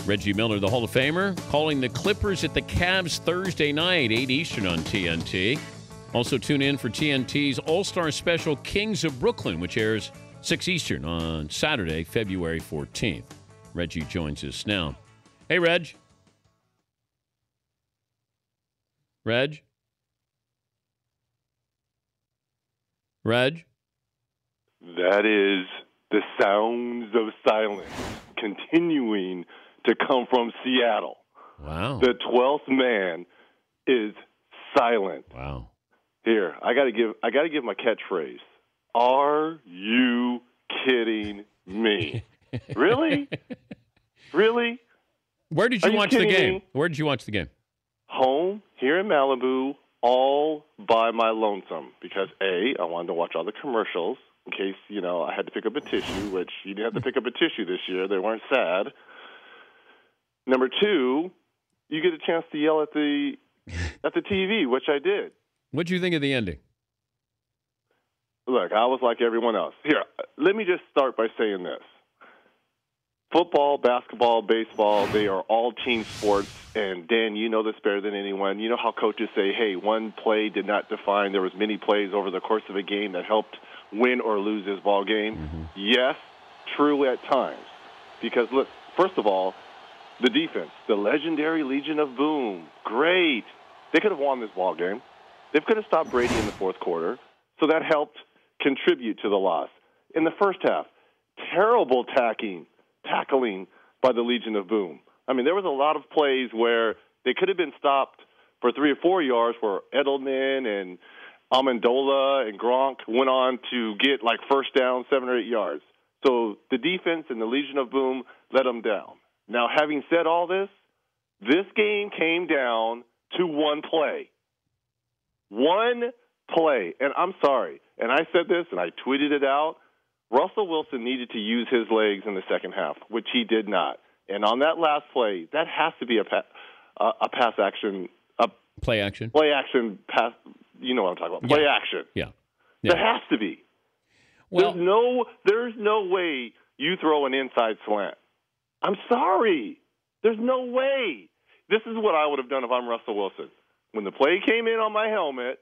Reggie Miller, the Hall of Famer, calling the Clippers at the Cavs Thursday night, 8 Eastern on TNT. Also tune in for TNT's All-Star Special Kings of Brooklyn, which airs 6 Eastern on Saturday, February 14th. Reggie joins us now. Hey, Reg. Reg? Reg? That is the sounds of silence continuing to come from Seattle. Wow. The 12th man is silent. Wow. Here, I got to give my catchphrase. Are you kidding me? Really? Really? Where did you watch the game? Me? Where did you watch the game? Home, here in Malibu, all by my lonesome. Because, A, I wanted to watch all the commercials in case, I had to pick up a tissue, which you didn't have to pick up a tissue this year. They weren't sad. Number 2, you get a chance to yell at the TV, which I did. What'd you think of the ending? Look, I was like everyone else. Here, let me just start by saying this. Football, basketball, baseball, they are all team sports. And, Dan, you know this better than anyone. You know how coaches say, hey, one play did not define. There was many plays over the course of a game that helped win or lose this ball game. Mm-hmm. Yes, true at times. Because, look, first of all, the defense, the legendary Legion of Boom, great. They could have won this ball game. They could have stopped Brady in the fourth quarter. So that helped contribute to the loss. In the first half, terrible tackling by the Legion of Boom. I mean, there was a lot of plays where they could have been stopped for 3 or 4 yards where Edelman and Amendola and Gronk went on to get like first down, 7 or 8 yards. So the defense and the Legion of Boom let them down. Now, having said all this game came down to one play. One play. And I'm sorry. And I said this and I tweeted it out. Russell Wilson needed to use his legs in the second half, which he did not. And on that last play, that has to be a pass action. Play action. Play action pass. You know what I'm talking about. Play action. Yeah. That has to be. Well, there's no way you throw an inside slant. I'm sorry. There's no way. This is what I would have done if I'm Russell Wilson. When the play came in on my helmet,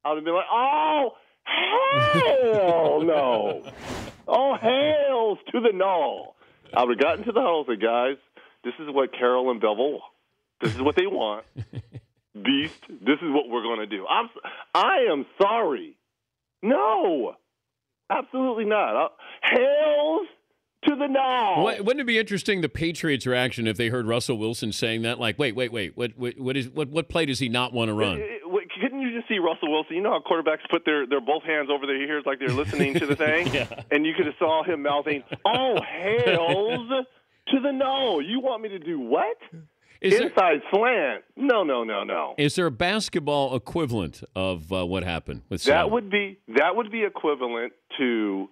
I would have been like, oh, hell no. Oh, hells to the no. I would have gotten to the huddle and said, guys, this is what Carroll and Bevel, this is what they want. Beast, this is what we're going to do. I am sorry. No, absolutely not. Hells to the no. Wouldn't it be interesting, the Patriots' reaction if they heard Russell Wilson saying that? Like, wait. What play does he not want to run? Couldn't you just see Russell Wilson? You know how quarterbacks put their both hands over their ears like they're listening to the thing? Yeah. And you could have saw him mouthing, oh, hells to the no. You want me to do what? Inside slant. No. Is there a basketball equivalent of what happened with Sam? That would be equivalent to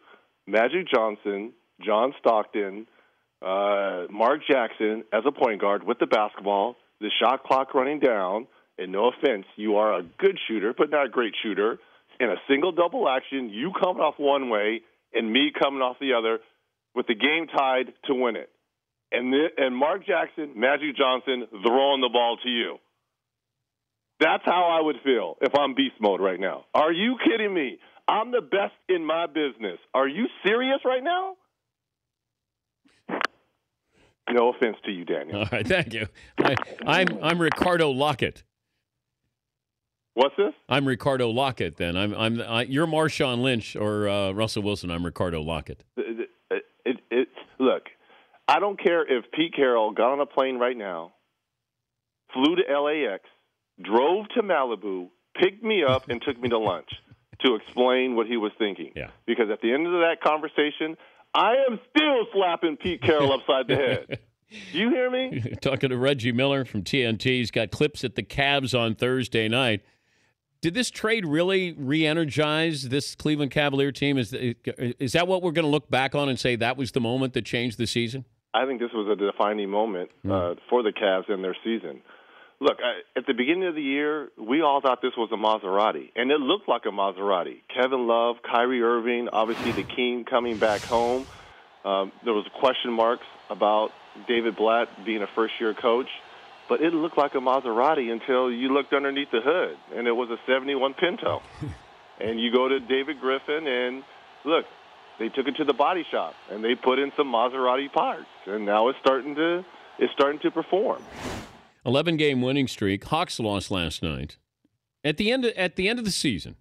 Magic Johnson, John Stockton, Mark Jackson as a point guard with the basketball, the shot clock running down, and no offense, you are a good shooter, but not a great shooter, in a single double action, you coming off one way and me coming off the other with the game tied to win it. And Mark Jackson, Magic Johnson throwing the ball to you. That's how I would feel if I'm beast mode right now. Are you kidding me? I'm the best in my business. Are you serious right now? No offense to you, Daniel. All right, thank you. I'm Ricardo Lockett. What's this? I'm Ricardo Lockett. Then you're Marshawn Lynch or Russell Wilson. I'm Ricardo Lockett. Look, I don't care if Pete Carroll got on a plane right now, flew to LAX, drove to Malibu, picked me up, and took me to lunch to explain what he was thinking. Yeah. Because at the end of that conversation, I am still slapping Pete Carroll upside the head. You hear me? Talking to Reggie Miller from TNT. He's got clips at the Cavs on Thursday night. Did this trade really re-energize this Cleveland Cavalier team? Is that what we're going to look back on and say that was the moment that changed the season? I think this was a defining moment for the Cavs in their season. Look, at the beginning of the year, we all thought this was a Maserati, and it looked like a Maserati. Kevin Love, Kyrie Irving, obviously the King coming back home. There was question marks about David Blatt being a first-year coach, but it looked like a Maserati until you looked underneath the hood, and it was a 71 Pinto. And you go to David Griffin, and look, they took it to the body shop, and they put in some Maserati parts, and now it's starting to perform. 11-game winning streak. Hawks lost last night. At the end of the season,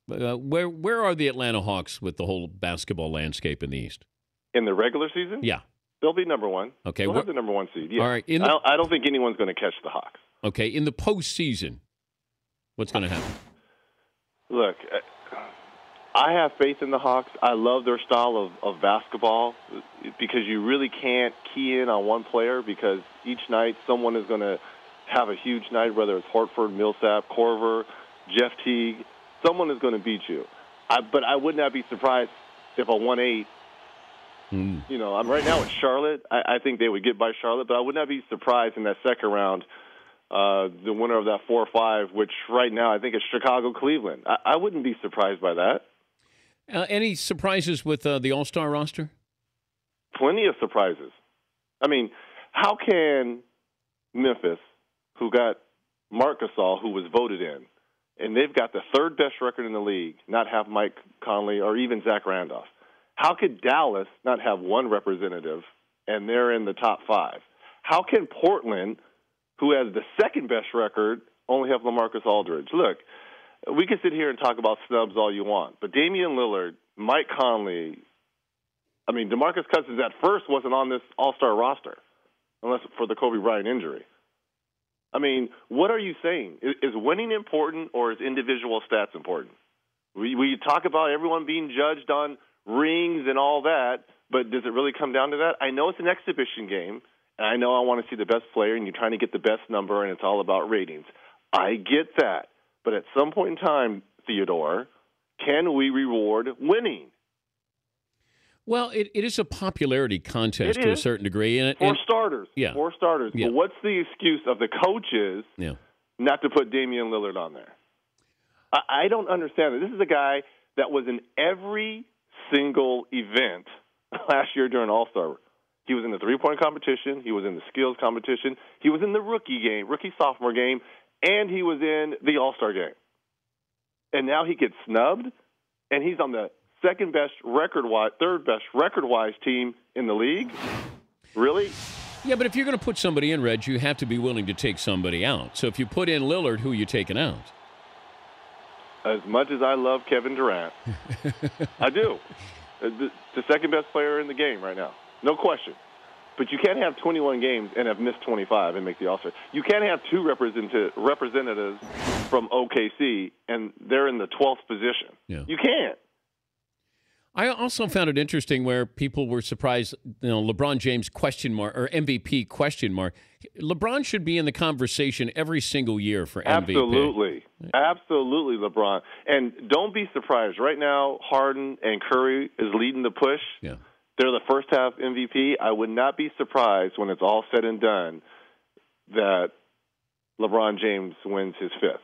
where are the Atlanta Hawks with the whole basketball landscape in the East? In the regular season? Yeah. They'll be number one. Okay. They'll have the number one seed. Yeah. All right. I don't think anyone's going to catch the Hawks. Okay. In the postseason, what's going to happen? Look, I have faith in the Hawks. I love their style of basketball because you really can't key in on one player because each night someone is going to have a huge night, whether it's Horford, Millsap, Korver, Jeff Teague. Someone is going to beat you. But I would not be surprised if a 1-8, I'm right now at Charlotte. I think they would get by Charlotte, but I would not be surprised in that second round, the winner of that 4-5, which right now I think is Chicago-Cleveland. I wouldn't be surprised by that. Any surprises with the All-Star roster? Plenty of surprises. I mean, how can Memphis, who got Marc Gasol, who was voted in, and they've got the third best record in the league, not have Mike Conley or even Zach Randolph? How could Dallas not have one representative and they're in the top 5? How can Portland, who has the second best record, only have LaMarcus Aldridge? Look, we can sit here and talk about snubs all you want, but Damian Lillard, Mike Conley, DeMarcus Cousins at first wasn't on this All-Star roster, unless for the Kobe Bryant injury. What are you saying? Is winning important or is individual stats important? We talk about everyone being judged on rings and all that, but does it really come down to that? I know it's an exhibition game, and I know I want to see the best player, and you're trying to get the best number, and it's all about ratings. I get that. But at some point in time, Theodore, can we reward winning? Well, it is a popularity contest to a certain degree. For starters. Yeah. For starters. Yeah. But what's the excuse of the coaches not to put Damian Lillard on there? I don't understand it. This is a guy that was in every single event last year during All-Star. He was in the three-point competition. He was in the skills competition. He was in the rookie-sophomore game, and he was in the All-Star game. And now he gets snubbed, and he's on the second-best record-wise, third-best record-wise team in the league? Really? Yeah, but if you're going to put somebody in, Reg, you have to be willing to take somebody out. So if you put in Lillard, who are you taking out? As much as I love Kevin Durant, I do. The second-best player in the game right now. No question. But you can't have 21 games and have missed 25 and make the All-Star. You can't have two representatives from OKC, and they're in the 12th position. Yeah. You can't. I also found it interesting where people were surprised, LeBron James question mark or MVP question mark. LeBron should be in the conversation every single year for MVP. Absolutely, LeBron. And don't be surprised. Right now, Harden and Curry is leading the push. Yeah. They're the first half MVP. I would not be surprised when it's all said and done that LeBron James wins his fifth.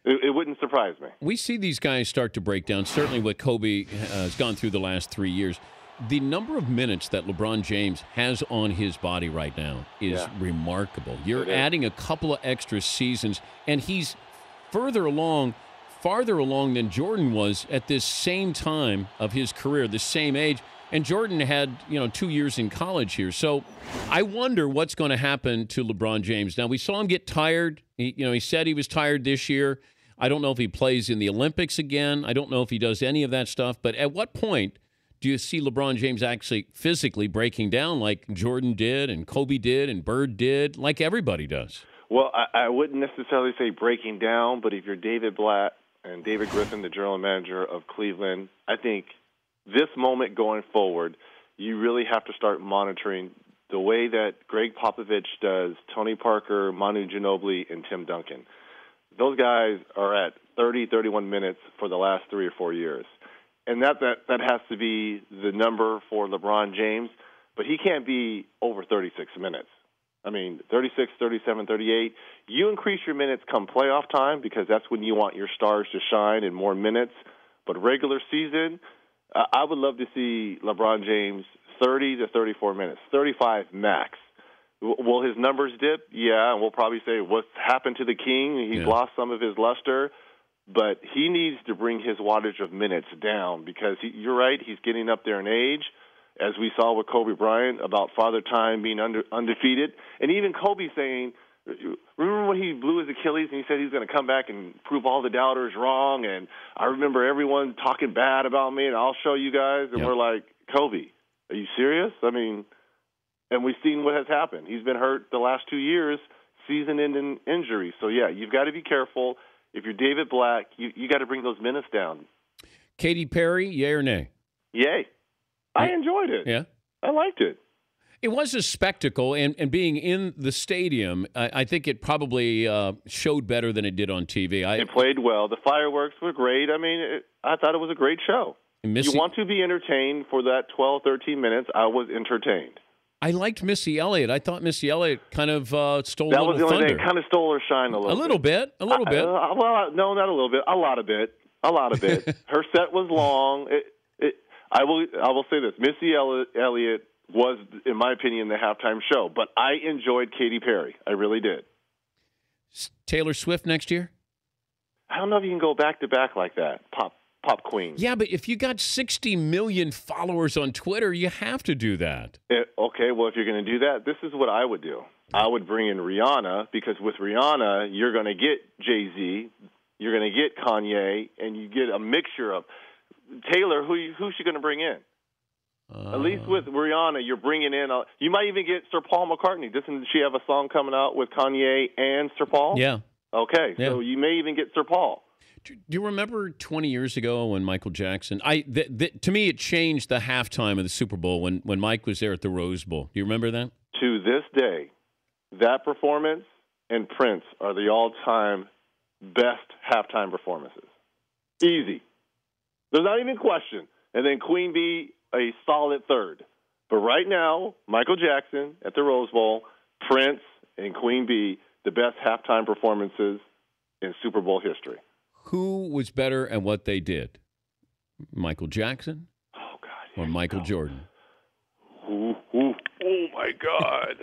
It wouldn't surprise me. We see these guys start to break down, certainly what Kobe has gone through the last 3 years. The number of minutes that LeBron James has on his body right now is remarkable. You're adding a couple of extra seasons, and he's farther along than Jordan was at this same time of his career, the same age. And Jordan had, 2 years in college here. So I wonder what's going to happen to LeBron James. Now, we saw him get tired. He said he was tired this year. I don't know if he plays in the Olympics again. I don't know if he does any of that stuff. But at what point do you see LeBron James actually physically breaking down like Jordan did and Kobe did and Bird did, like everybody does? Well, I wouldn't necessarily say breaking down, but if you're David Blatt and David Griffin, the general manager of Cleveland, I think this moment going forward, you really have to start monitoring the way that Greg Popovich does Tony Parker, Manu Ginobili, and Tim Duncan. Those guys are at 30, 31 minutes for the last 3 or 4 years. And that has to be the number for LeBron James, but he can't be over 36 minutes. 36, 37, 38. You increase your minutes come playoff time because that's when you want your stars to shine in more minutes. But regular season, I would love to see LeBron James 30 to 34 minutes, 35 max. Will his numbers dip? Yeah, and we'll probably say, what's happened to the king? He's lost some of his luster. But he needs to bring his wattage of minutes down because you're right, he's getting up there in age, as we saw with Kobe Bryant about Father Time being undefeated. And even Kobe saying, remember when he blew his Achilles and he said he was going to come back and prove all the doubters wrong? And I remember everyone talking bad about me, and I'll show you guys. And we're like, Kobe, are you serious? I mean, and we've seen what has happened. He's been hurt the last 2 years, season-ending injury. So, yeah, you've got to be careful. If you're David Black, you got to bring those minutes down. Katy Perry, yay or nay? Yay. I enjoyed it. Yeah? I liked it. It was a spectacle, and being in the stadium, I think it probably showed better than it did on TV. It played well. The fireworks were great. I mean, I thought it was a great show. You want to be entertained for that 12, 13 minutes. I was entertained. I liked Missy Elliott. I thought Missy Elliott kind of stole a little thunder. That was the only thing. Kind of stole her shine a little bit. A little bit. Well, no, not a little bit. A lot of bit. Her set was long. I will say this. Missy Elliott was, in my opinion, the halftime show. But I enjoyed Katy Perry. I really did. Taylor Swift next year? I don't know if you can go back-to-back like that. Pop queen. Yeah, but if you got 60 million followers on Twitter, you have to do that. Okay, well, if you're going to do that, this is what I would do. I would bring in Rihanna, because with Rihanna, you're going to get Jay-Z, you're going to get Kanye, and you get a mixture of Taylor. Who's she going to bring in? At least with Rihanna, you're bringing in you might even get Sir Paul McCartney. Doesn't she have a song coming out with Kanye and Sir Paul? Yeah. Okay, so you may even get Sir Paul. Do you remember 20 years ago when Michael Jackson? To me, it changed the halftime of the Super Bowl when Mike was there at the Rose Bowl. Do you remember that? To this day, that performance and Prince are the all-time best halftime performances. Easy. There's not even a question. And then Queen Bee, a solid third. But right now, Michael Jackson at the Rose Bowl, Prince, and Queen Bee, the best halftime performances in Super Bowl history. Who was better at what they did? Michael Jackson? Oh, God. Or Michael Jordan? Oh, my God.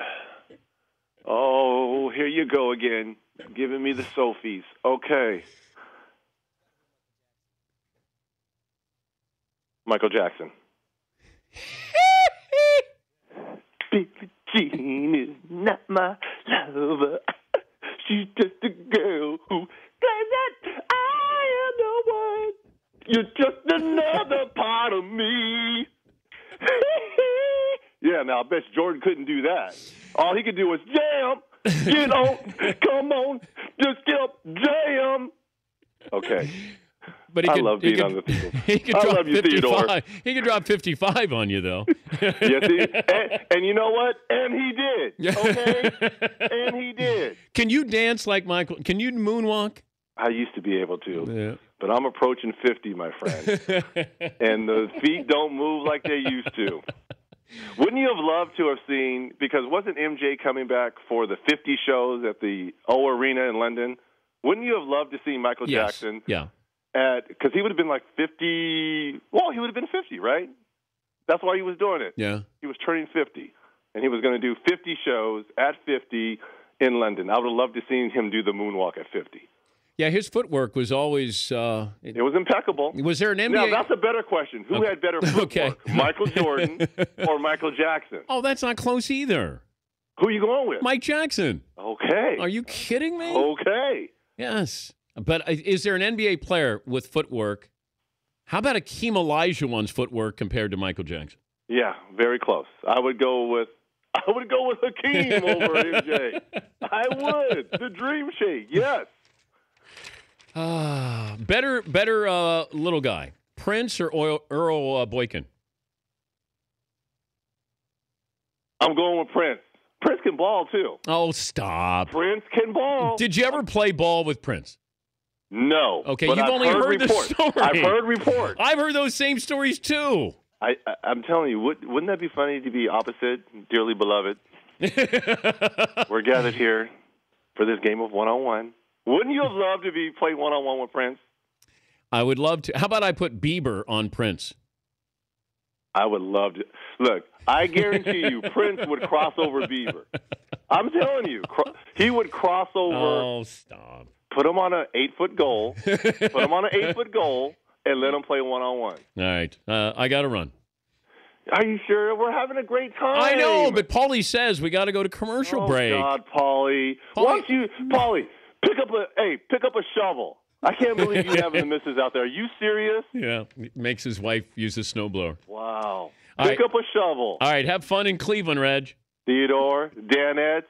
Oh, here you go again, giving me the Sophies. Okay. Michael Jackson. Billie Jean is not my lover. She's just a girl who claims that I am the one. You're just another part of me. Yeah, now I bet Jordan couldn't do that. All he could do was jam. Get on, come on, just get up, jam. Okay. But I love being on the field. I love you, Theodore. He could drop 55 on you, though. Yes, and you know what? And he did. Okay? And he did. Can you dance like Michael? Can you moonwalk? I used to be able to. Yeah. But I'm approaching 50, my friend. And the feet don't move like they used to. Wouldn't you have loved to have seen, because wasn't MJ coming back for the 50 shows at the O Arena in London? Wouldn't you have loved to see Michael Jackson? Yeah. Because he would have been like 50. Well, he would have been 50, right? That's why he was doing it. Yeah. He was turning 50. And he was going to do 50 shows at 50 in London. I would have loved to see him do the moonwalk at 50. Yeah, his footwork was always... it was impeccable. Was there an NBA... Now, that's a better question. Who had better footwork, Michael Jordan or Michael Jackson? Oh, that's not close either. Who are you going with? Mike Jackson. Okay. Are you kidding me? Okay. Yes. But is there an NBA player with footwork? How about Akeem Olajuwon's footwork compared to Michael Jackson? Yeah, very close. I would go with Hakeem over MJ. I would. The Dream Shake. Yes. Better little guy, Prince or Earl Boykin? I'm going with Prince. Prince can ball, too. Oh, stop. Prince can ball. Did you ever play ball with Prince? No. Okay, you've only heard the story. I've heard reports. I've heard those same stories, too. I'm telling you, wouldn't that be funny to be opposite, dearly beloved? We're gathered here for this game of one-on-one. Wouldn't you have loved to be play one-on-one with Prince? I would love to. How about I put Bieber on Prince? I would love to. Look, I guarantee you Prince would cross over Beaver. I'm telling you. He would cross over. Oh, stop. Put him on an 8-foot goal. And let him play one-on-one. All right. I got to run. Are you sure? We're having a great time. I know, but Paulie says we got to go to commercial break. Oh, God, Paulie. Why don't you, Paulie, pick up a shovel. I can't believe you having the missus out there. Are you serious? Yeah. Makes his wife use a snowblower. Wow. Pick up a shovel. All right. Have fun in Cleveland, Reg. Theodore, Danettes,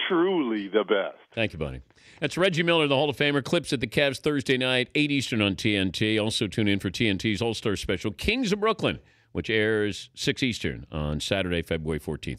truly the best. Thank you, buddy. That's Reggie Miller, the Hall of Famer. Clips at the Cavs Thursday night, 8 Eastern on TNT. Also tune in for TNT's All-Star Special, Kings of Brooklyn, which airs 6 Eastern on Saturday, February 14th.